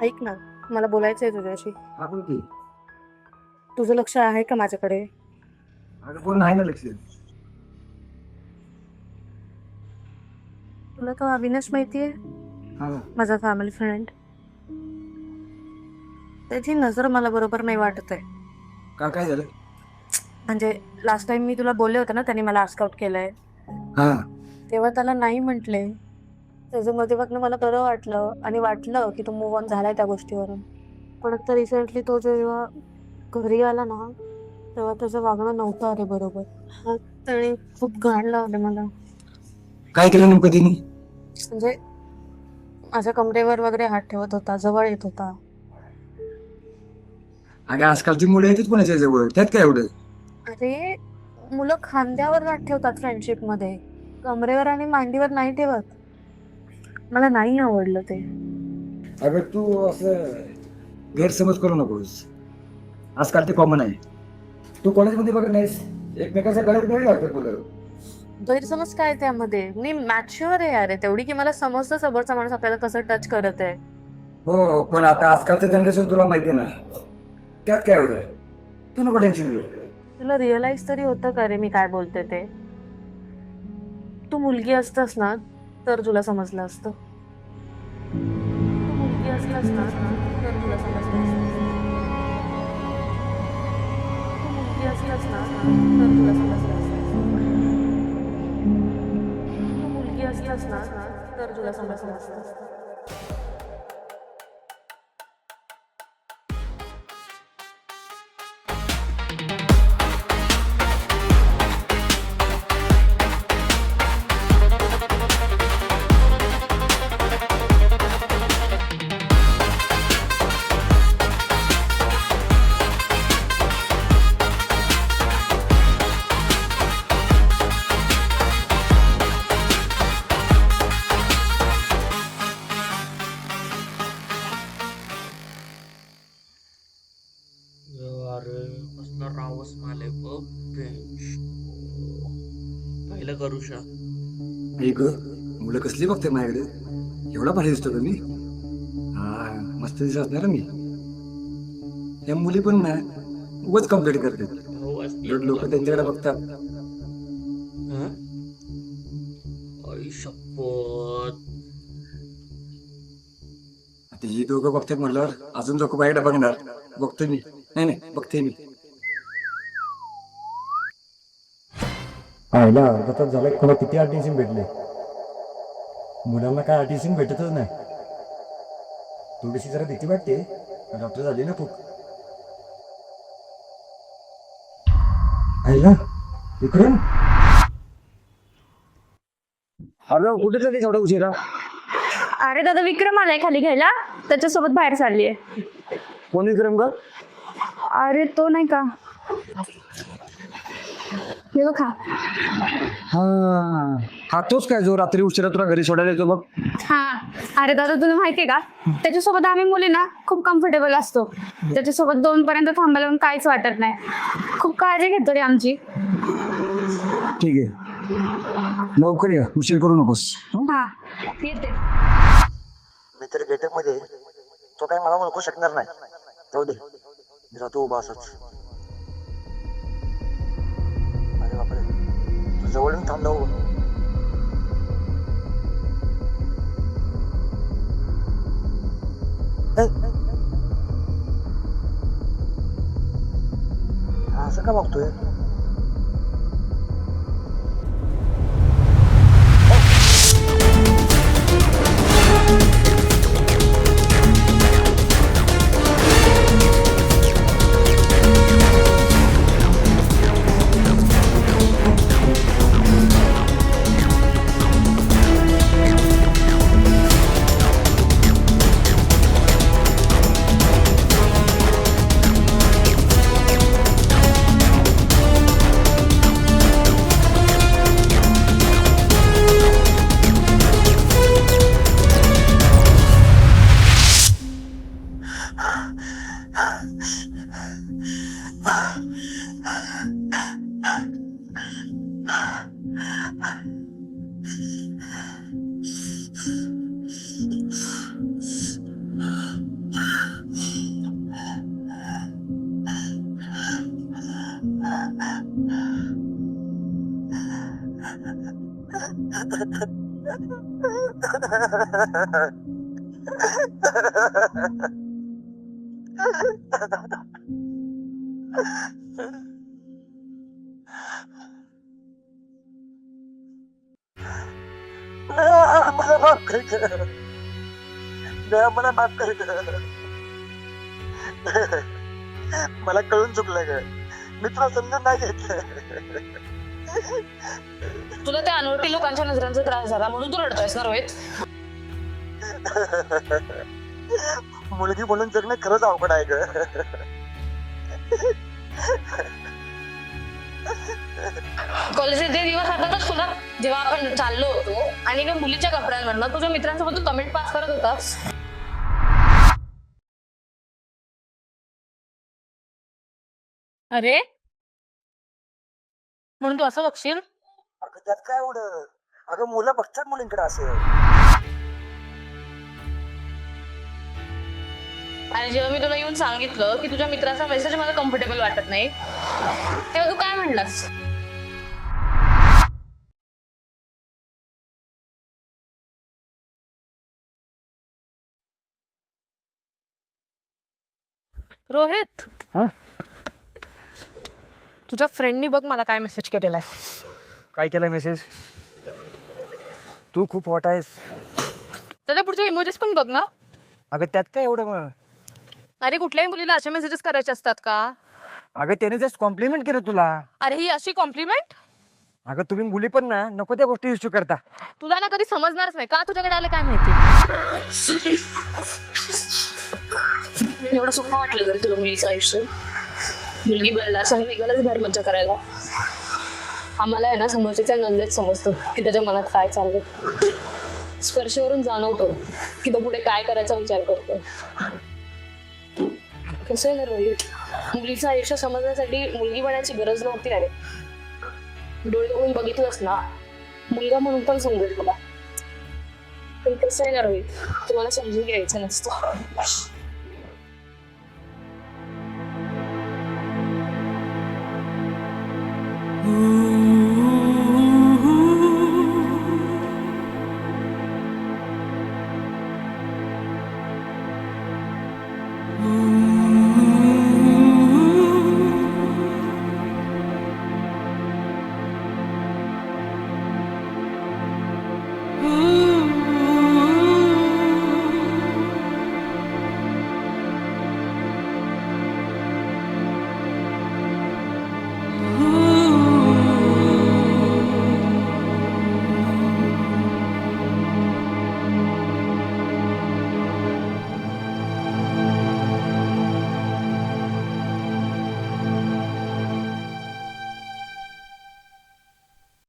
ऐक ना, मला बोलायचंय तुझ्याशी. हा बोल की. तुझं लक्ष आहे का माझ्याकडे? अगं कोण नाही ना लक्ष. तुला तो अविनाश माहितीये, हा माझा फॅमिली फ्रेंड. त्याची नजर मला बरोबर नाही वाटत आहे. का काय झालं? म्हणजे लास्ट टाइम मी तुला बोलले होते ना, त्यांनी मला आस्क आउट केलंय, हा तेव्हा त्याला नाही म्हटले. त्याचं मध्ये बघणं मला बरं वाटलं आणि वाटलं की तो मूव्ह ऑन झालाय त्या गोष्टीवरून. पण आता रिसेंटली तो जेव्हा घरी आला ना, तेव्हा त्याचं वागणं नव्हतं अरे बरोबर. त्याने खूप घाण लावले मला. काय केलं नेमकं तिने? म्हणजे माझ्या कमरेवर वगैरे हात ठेवत होता, जवळ येत होता. अगं आजकालची मुलं येतात कोणाच्या जवळ, त्यात काय एवढं? अरे मुलं खांद्यावर हात ठेवतात फ्रेंडशिप मध्ये, कमरेवर आणि मांडीवर नाही ठेवत. मला नाही आवडलं ते. अगं तू असं गैरसमज करू नकोस. आजकाल ते कॉमन आहे. तू कॉलेजमध्ये बघत नाहीस, एकमेकांच्या गळ्यात गळे लागतात मुलं. गैरसमज काय त्यामध्ये? मी मॅच्युअर आहे अरे तेवढी की मला समजतं समोरचा माणूस आपल्याला कसं टच करत आहे. हो पण आता आजकालचं जनरेशन तुला माहिती आहे ना, त्यात काय एवढं? तू नको टेन्शन घेऊ. तुला रिअलाइज तरी होतं का रे मी काय बोलते ते? तू मुलगी असतास ना तर तुला समजलं असतं. तू मुलगी असतास ना तर तुला समजलं असतं. तू मुलगी असतास ना तर तुला समजलं असतं. तू मुलगी असतास ना तर तुला समजलं असतं. अरे कसला रावस माले बघ पहिलं करू शा. ऐक मुलं कसली बघते माझ्याकडे, एवढा भारी दिसतो का मी? हा मस्त दिसत असणार मी. या मुली पण ना उगाच कंप्लेंट करतात. हो असती लोक त्यांच्याकडे बघतात. आई शपथ. आता ही दोघं बघतात म्हटल्यावर अजून लोक माझ्याकडे बघणार. बघतोय मी. नाही बघते मी. आयला अर्धा तास झाला, कोणा किती आर्टिशन भेटले? मुलांना काय आर्टिशन भेटतच नाही. थोडीशी जरा भीती वाटते, डॉक्टर झाली ना खूप. आयला विक्रम, अरे कुठे चालली एवढा उशिरा? अरे दादा विक्रम आलाय खाली घ्यायला, त्याच्यासोबत बाहेर चाललीये. कोण विक्रम ग? अरे तो नाही का, हे बघा. हा तोच काय जो रात्री उशिरा तुला घरी सोडायला येतो बघ? हा अरे दादा तुला माहितीये का, त्याच्यासोबत आम्ही मुली ना खूप कम्फर्टेबल असतो. त्याच्यासोबत 2 पर्यंत थांबायला पण काहीच वाटत नाही. खूप काळजी घेतो रे आमची. ठीक आहे, लवकर या, उशीर करू नकोस. हा येते. मी तर गेटअप मध्ये तो काही मला ओळखू शकणार नाही. जाऊ दे, मी राहतो उभा असच. अरे बापरे, तू जवळ येऊन थांबला हो. असं का बघतोय? मला माफ कर गं. देवा, मला माफ कर गं. मला कळून चुकलं ग. मी तुला समजून नाही घेतलं. तुला त्या अनोळखी लोकांच्या नजरांचा त्रास झाला म्हणून तू रडतोयस ना रोहित? मुलगी म्हणून जगणं खरंच अवघड आहे ग. कॉलेजचे ते दिवस आठवतात तुला, जेव्हा आपण चाललो होतो आणि एका मुलीच्या कपड्यांवरनं तुझ्या मित्रांसोबत तू कमेंट पास करत होतास? अरे म्हणून तू असं बघशील? अगं त्यात काय एवढं? अगं मुलं बघतात मुलींकडे असं. आणि जेव्हा मी तुला येऊन सांगितलं की तुझ्या मित्राचा मेसेज मला कम्फर्टेबल वाटत नाही, तेव्हा तू काय म्हणलास? रोहित, तुझ्या फ्रेंडनी बघ मला काय मेसेज केलेला आहे. काय केलं मेसेज? तू खूप हॉट आहेस. त्याच्या पुढचे इमोजीस पण बघ ना. अगं त्यात काय एवढं मग? अरे कुठल्याही मुलीला असे मेसेजेस करायचे असतात का? अगं त्याने जस्ट कॉम्प्लिमेंट केलं तुला. अरे ही अशी कॉम्प्लिमेंट? अगं तुम्ही मुली पण ना नको त्या गोष्टी इश्यू करता. तुला ना कधी समजणारच नाही का तुझ्याकडे आले काय माहिती. एवढं सुख वाटलं तरी तुला मुलीचं आयुष्य. मुलगी बनला असं वेगळंच बाहेर मज्जा करायला. आम्हाला आहे ना समोरच्या नंदेच समजतं की त्याच्या मनात काय चाललंय. स्पर्शवरून जाणवतो की तो पुढे काय करायचा विचार करतो. कसं आहे ना रोहित, मुलीचं आयुष्य समजण्यासाठी मुलगी बनायची गरज नव्हती. अरे डोळे उघडून बघितलंस ना, मुलगा म्हणून पण समजेल तुला. पण कसं आहे ना रोहित, तुम्हाला समजून घ्यायचं नसतं. Ooh.